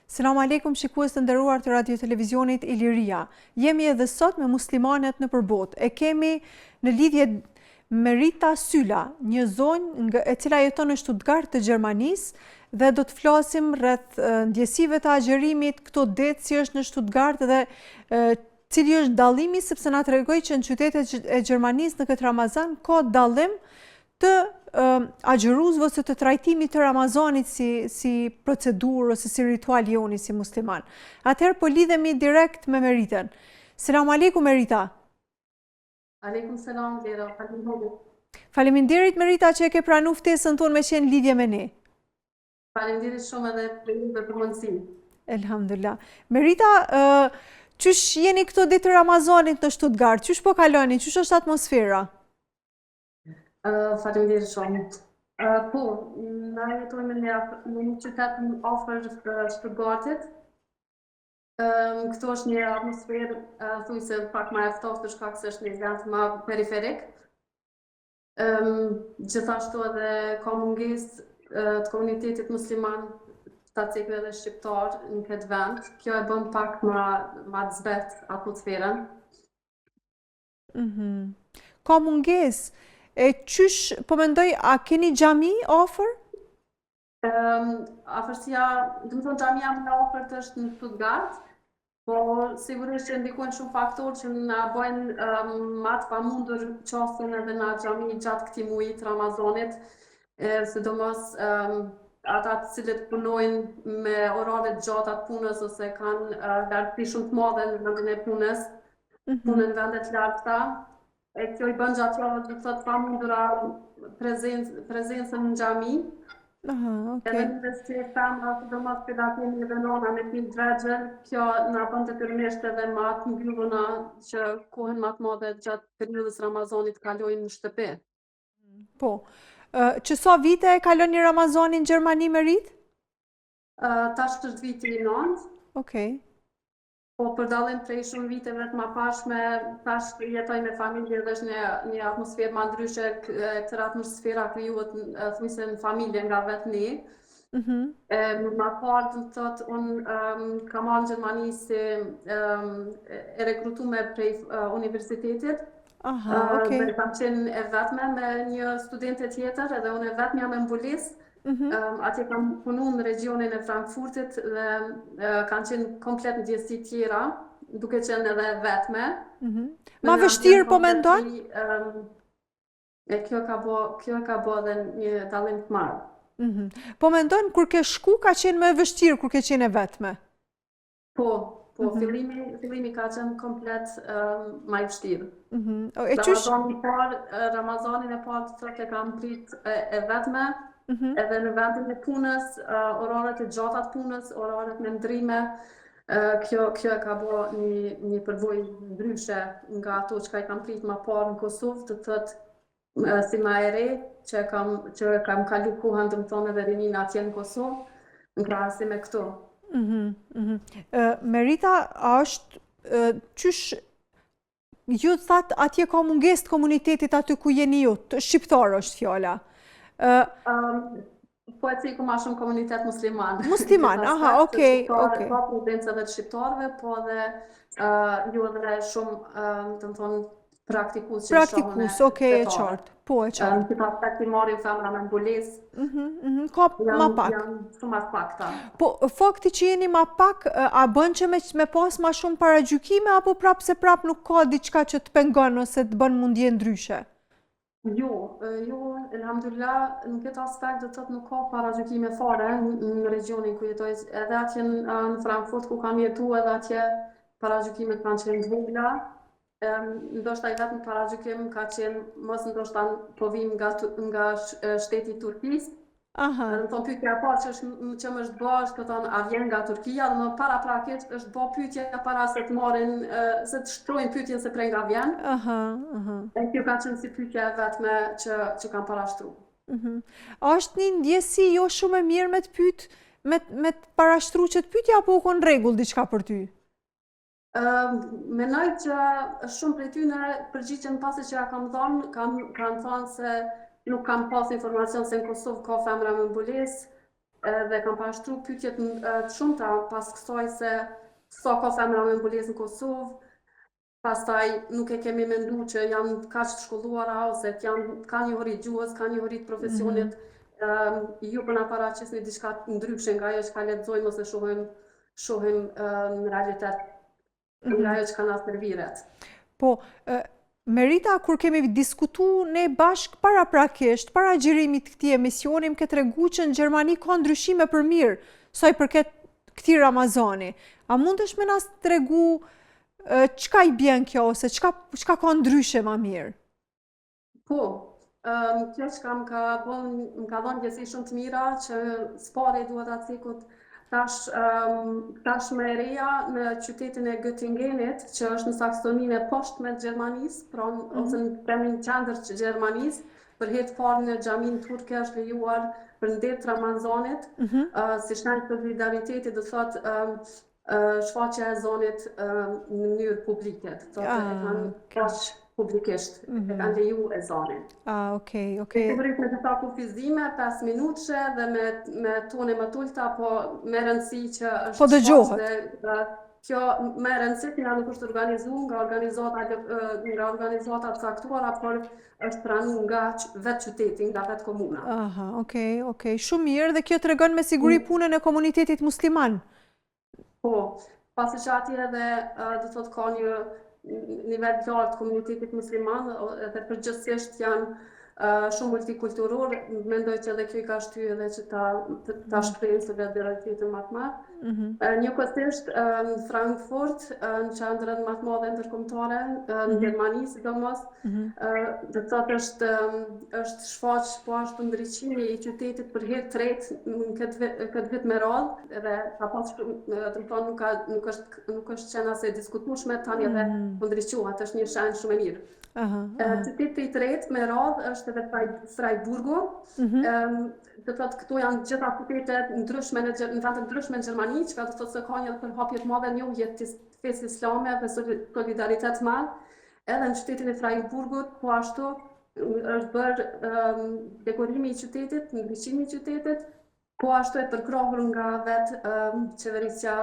Selam aleikum shikues të nderuar të radio televizionit Iliria. Jemi edhe sot me muslimanet në përbot. E kemi në lidhje Merita Sylla, një zonjë e cila jeton në Stuttgart të Gjermanisë dhe do të flasim rreth ndjesive të agjerimit këto ditë si është në Stuttgart dhe cili është dallimi, sepse na tregoi që në qytetet e Gjermanisë në këtë Ramazan ka dallim të agjëruesve ose të trajtimit të Ramazanit si procedurë ose si ritual joni si musliman. Atëherë po lidhemi direkt me Meritën. Selam aleikum Merita. Aleikum selam Vera, faleminderit. Faleminderit Merita që e ke pranuar ftesën tonë me qenë lidhje me ne. Faleminderit shumë edhe për mundësinë. Elhamdulillah. Merita, çysh jeni këto ditë të Ramazanit në Stuttgart? Çysh po kaloni? Çysh është atmosfera? Faleminderit shumë. Po, na jetojmë në një qytet afër Stuttgartit. Këtu është një atmosferë thujse pak më e ftohtë për shkak se është një vend më periferik. Gjithashtu edhe ka mungesë të komunitetit musliman të cekve dhe shqiptar në këtë vend. Kjo e bën pak më të zbet atmosferën. Ka mungesë. E qysh, po mendoj, a keni xhami afër? Afërsia, do të thonë xhamia më e afërt është në Stuttgart, po sigurisht që ndikojnë shumë faktorë që na bëjnë më të pamundur qasjen edhe në xhami gjatë këtij muaji të Ramazanit, sidomos ata të cilët punojnë me orare të gjata të punës ose kanë lartësi shumë të mëdha në vendin e punës, punën në vende të larta. E kjo i bën gjatë javës të thotë pamundura prezencën në xhami. Edhe në si femra, sidomos që kemi edhe nona me fëmijë të vegjël, kjo na bën detyrimisht edhe më të mbylluna që kohën më të madhe gjatë periudhës Ramazanit kalojnë në shtëpi. Po. Që sa vite e kaloni Ramazanin në Gjermani Merit? Tash është viti i 9. Okej. Po për dallim prej shumë viteve të mëparshme, tash jetoj me familje dhe është një atmosferë më ndryshe, këtë atmosfera krijohet thjesht në familje nga vetë ne. Më parë do të thotë unë kam marrë në Gjermani si e rekrutuar prej universitetit. Dhe kam qenë e vetme me një studente tjetër edhe unë e vetmja me mbulesë. Atje kam punu në regionin e Frankfurtit dhe kanë qenë komplet ndjesi tjera, duke qenë edhe vetme. Ma vështirë po mendon? Kjo ka bo edhe një dallim të madh. Po mendon kur ke shku ka qenë më vështirë kur ke qenë e vetme? Po, fillimi ka qenë komplet më i vështirë. Ramazanin e parë të thotë e kam prit e vetme. Edhe në vendin e punës, oraret e gjata të punës, oraret me ndrime, kjo e ka bërë një përvojë ndryshe nga ato që i kam prit më parë në Kosovë, të thotë si më e re, që kam kalu kohën të më thonë edhe rinin atje në Kosovë, në krahasim me këto. Merita, a është qysh ju thatë atje ka mungesë të komunitetit aty ku jeni ju, shqiptar është fjala? Po e ciku ma shumë komunitet musliman. Musliman, aha, okej. Ka prezencë edhe të shqiptarëve, po edhe ju edhe shumë, të më thonë, praktikus që Praktikus, okej, e qartë. Po, e qartë. Në këtë aspekt i marrim femra me mbulesë. Ka ma pak. Janë shumë ma pak ta. Po, fakti që jeni ma pak, a bën që me pas ma shumë paragjykime, apo prap se prap nuk ka diçka që të pengon ose të bën mundje ndryshe? Jo, elhamdulillah, në këtë aspekt do të thotë nuk ka paragjykime fare në regionin ku jetoj, edhe atje në Frankfurt ku kam jetu, edhe atje paragjykimet kanë qenë të vogla. Ndoshta i vetëm paragjykim ka qenë mos ndoshta po vim nga shteti i Turqisë. Në thonë pyetja e parë që më është bërë, është thonë a vjen nga Turqia, dhe më para prakit është bërë pyetja para se të marrin, se të shtrojnë pyetjen se prej nga vjen. E kjo ka qenë si pyetja e vetme që kam parashtruar. A është një ndjesi jo shumë e mirë me të pyet, me të parashtruar që të pyetja, apo u kon rregull diçka për ty? Menoj që shumë prej tyre përgjigjen pasi që ja kam dhënë, kanë thënë se nuk kam pas informacion se në Kosovë ka femra me mbulesë, dhe kam pashtru pyetje të shumta pas kësaj se sa ka femra me mbulesë në Kosovë, pastaj nuk e kemi mendu që janë kaq të shkolluara ose kanë një horrit gjuhës, kanë një horrit profesionit, ju po na paraqesni diçka ndryshe nga ajo që ka lexojmë ose shohim në realitet, nga ajo që ka na serviret. Po, Merita, kur kemi diskutu ne bashk para prakisht, para xhirimit këtij emisioni, më ke tregu që në Gjermani ka ndryshime për mirë, sa i përket këtij Ramazani. A mundesh me na tregu çka i bjen kjo ose çka ka ndryshe më mirë? Po, kjo që më ka dhënë ndjesi shumë të mira që spari duhet atë cikut tash më e reja në qytetin e Göttingenit, që është në Saksoninë e poshtme të Gjermanisë, ose në premin qendër të Gjermanisë, për herë të parë në xhamin turke është lejuar për ndet Ramazanit, si shenjë solidariteti, do thotë shfaqja e zonit në mënyrë publike, do thotë e kanë kaq publikisht, e kanë leju e zonin. Okej. Sigurisht me disa kufizime, 5 minutëshe dhe me tone më tulta, po me rëndësi që është po dëgjohet. Kjo me rëndësi nga nuk është organizu nga organizata të caktuara, por është pranu nga vetë qyteti, nga vetë komuna. Okej. Shumë mirë, dhe kjo tregon me siguri punën e komunitetit musliman. Po, pasi që atje edhe do thotë ka një nivel të lartë komunitetit musliman, edhe përgjithsisht janë shumë multikulturor, mendoj që edhe kjo i ka shtyr edhe që ta shprehë solidaritetin më të madh. Njëkohësisht në Frankfurt, në qendrën më të madhe ndërkombëtare në Gjermani, sidomos, do të thotë është shfaq po ashtu ndriçimi i qytetit për herë të tretë këtë vit me radhë, edhe ka pas nuk është qenë as e diskutueshme, tani edhe po ndriçohet, është një shenjë shumë e mirë. Qyteti i tretë me radhë është edhe Freiburgu. Do thotë këtu janë gjitha qytetet ndryshme në vende të ndryshme në Gjermani, që do thotë se ka një përhapje të madhe njohje të fesë islame dhe solidaritet të madh. Edhe në qytetin e Freiburgut, po ashtu është bërë dekorimi i qytetit, ndriçimi i qytetit, po ashtu e përkrahur nga vetë qeverisja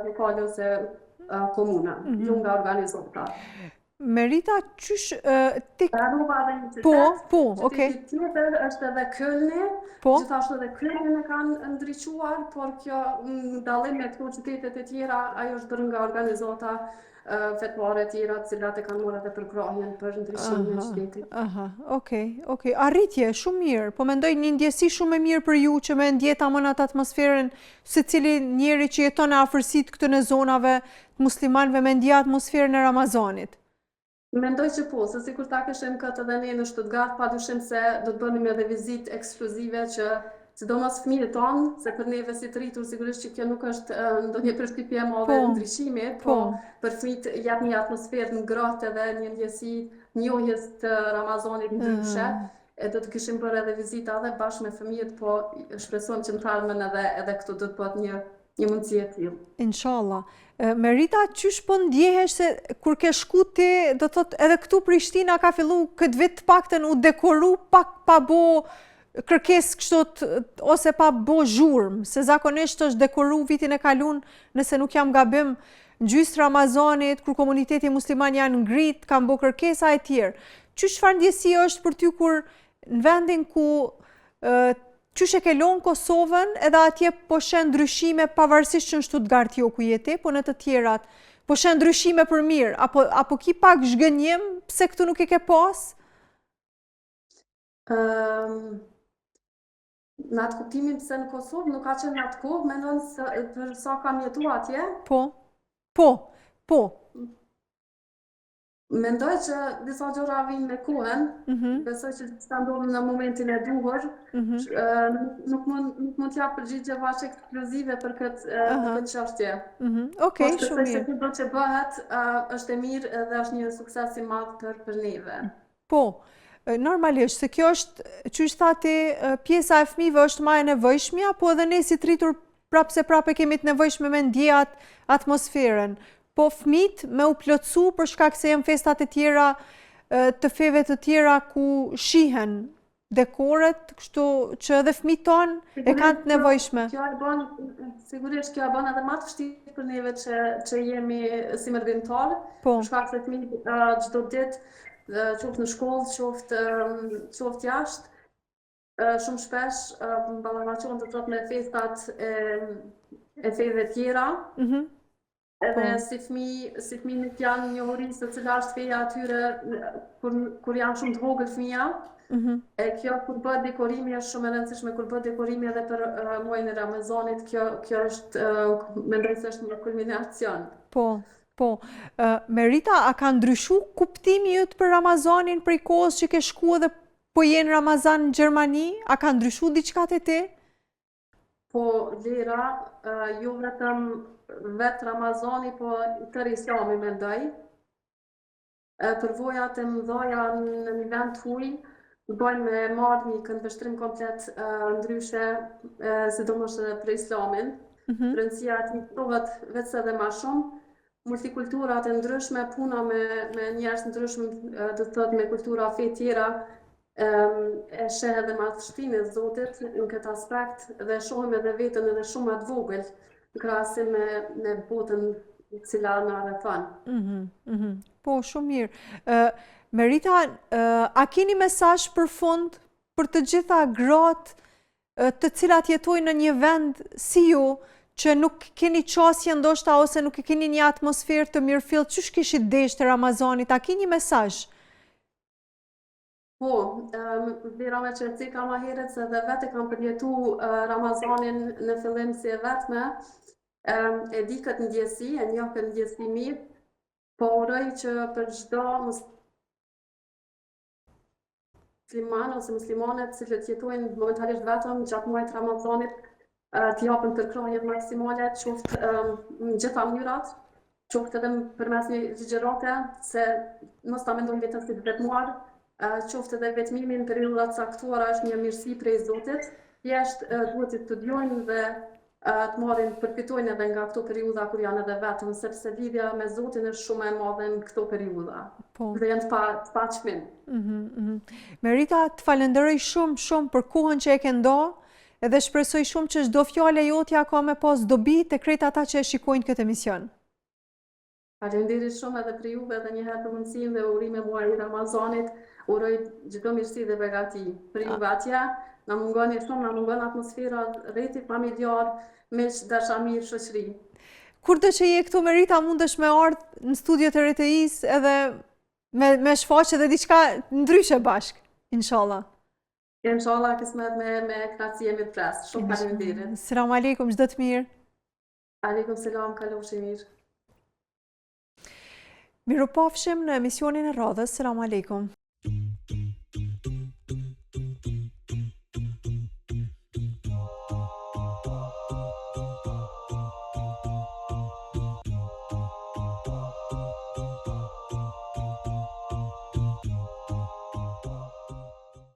lokale ose komuna, jo nga organizata. Merita, qysh... Rruga dhe një qytet. Okej. Qyteti tjetër është edhe Kölni, gjithashtu edhe Kölnin e kanë ndriçuar, por kjo dallim me këto qytetet e tjera, ajo është bërë nga organizata fetare tjera, të cilat e kanë marrë edhe përkrahjen për ndryshimin e qytetit. Okej. Arritje, shumë mirë. Po mendoj një ndjesi shumë e mirë për ju që me ndjeta më në atë atmosferën secili njeri që jeton në afërsitë këtu në zonave të muslimanëve me ndje atmosferën e Ramazanit. Mendoj që po, se sikur ta kishim këtë edhe ne në Stuttgart, padyshim se do të bënim edhe vizitë ekskluzive që sidomos fëmijët tonë, se për neve si të rritur sigurisht që kjo nuk është ndonjë përshtypje e madhe ndryshimit, po për fëmijët jep një atmosferë ngrohtë edhe një ndjesi njohjes të Ramazanit ndryshe. Do të kishim bërë edhe vizita edhe bashkë me fëmijët, po shpresojmë që në të ardhmen edhe këtu do të bëhet një mundësi e tillë. Inshallah. Merita, qysh po ndjehesh se kur ke shku ti, do thot edhe këtu Prishtina ka fillu këtë vit të paktën u dekoru pak pa bo kërkesë kështu ose pa bo zhurmë, se zakonisht është dekoru vitin e kalun, nëse nuk jam gabim, gjysë Ramazanit, kur komuniteti musliman janë ngrit, kanë bo kërkesa e tjerë. Qysh çfarë ndjesi është për ty kur në vendin ku qysh e ke lonë Kosovën edhe atje po shen ndryshime pavarësisht që në Stuttgart jo ku jeti, po në të tjerat, po shen ndryshime për mirë, apo ki pak zhgënjim pse këtu nuk e ke pas? Në atë kuptimin pse në Kosovë nuk ka qenë në atë kohë, mendon se për sa kam jetu atje? Po. Mendoj që disa gjëra vinë me kohën, besoj që s'ka ndodhur në momentin e duhur, nuk mund t'jap përgjigje bash ekskluzive për këtë çështje. Okej, shumë mirë. Çdo që bëhet është e mirë dhe është një sukses i madh për neve. Po, normalisht, se kjo është, që është thati, pjesa e fëmijëve është më e nevojshmja, po edhe ne si të rritur prapë se prapë kemi të nevojshme me ndjejat atmosferën. Po fëmijët me u plotësu për shkak se janë festat e tjera të feve të tjera ku shihen dekoret, kështu që edhe fëmijët tonë e kanë të nevojshme. Sigurisht kjo e bën edhe më të vështirë për neve që jemi si mërdimtar, Po. për shkak se fëmijët çdo ditë, qoftë në shkollë, qoftë jashtë, shumë shpesh ballafaqohen të thotë me festat e feve tjera. Edhe si fëmijë nuk janë njohurisë se cila është feja atyre kur janë shumë të vogël fëmija. E kjo kur bëhet dekorimi është shumë e rëndësishme, kur bëhet dekorimi edhe për muajin e Ramazanit, kjo është mendoj se është një kulminacion. Po. Merita, a ka ndryshu kuptimi jut për Ramazanin prej kohës që ke shku edhe po jenë Ramazan në Gjermani? A ka ndryshu diçka te ti? Po, Lera, jo vetëm vetë Ramazani, po tërë Islami mendoj. Përvojat e mëdha në një vend të huaj bëjnë me marrë një këndvështrim komplet ndryshe, sidomos edhe për Islamin. Rëndësia e tij provet vetë edhe më shumë. Multikulturat e ndryshme, puna me njerëz ndryshëm, do të thotë me kultura fe tjera, e sheh edhe madhështinë e Zotit në këtë aspekt dhe shohim edhe veten edhe shumë më të vogël në krahasim me botën e cila na rrethon. Po, shumë mirë. Merita, a keni mesazh për fund për të gjitha gratë të cilat jetojnë në një vend si ju, që nuk keni qasje ndoshta ose nuk keni një atmosferë të mirëfillt, çu kishit deshë të Ramazanit, a keni mesazh? Po, Vera me qërëci ka ma herët se dhe vetë kam përjetu Ramazanin në fillim si e vetme, e di këtë ndjesi, e njoh këtë ndjesi mirë, po uroj që për çdo musliman ose muslimanet cilët jetojnë momentalisht vetëm gjatë muajit Ramazanit, të japën përkrahje maksimale, qoftë në gjitha mënyrat, qoftë edhe përmes një ligjërate, se mos ta mendojnë vetëm si të vetmuar, qoftë edhe vetmimi në periudha të caktuara është një mirësi prej Zotit, thjesht duhet të studiojnë dhe të marrin përfitojnë edhe nga këto periudha kur janë edhe vetëm, sepse lidhja me Zotin është shumë e madhe në këto periudha. Dhe janë të paqëfim. Merita, të falenderoj shumë për kohën që e ke nda, edhe shpresoj shumë që çdo fjale jotja ka me pas dobi të krejt ata që e shikojnë këtë emision. Faleminderit shumë edhe për juve edhe një herë për mundësinë dhe urime muajit Ramazanit. Uroj çdo mirësi dhe begati për juve atje. Na mungon atmosfera, rreti familjar, miq, dashamir, shoqëri. Kur të që je këtu Merita, mundesh me ardhë në studiot e RTI-s edhe me shfaqe dhe diçka ndryshe bashk, inshallah. Inshallah, kismet me knatësi jemi të pres. Shumë faleminderit. Selam aleikum, çdo të mirë. Aleikum selam, kalofshi mirë. Mirupafshim në emisionin e radhës. Selam aleikum.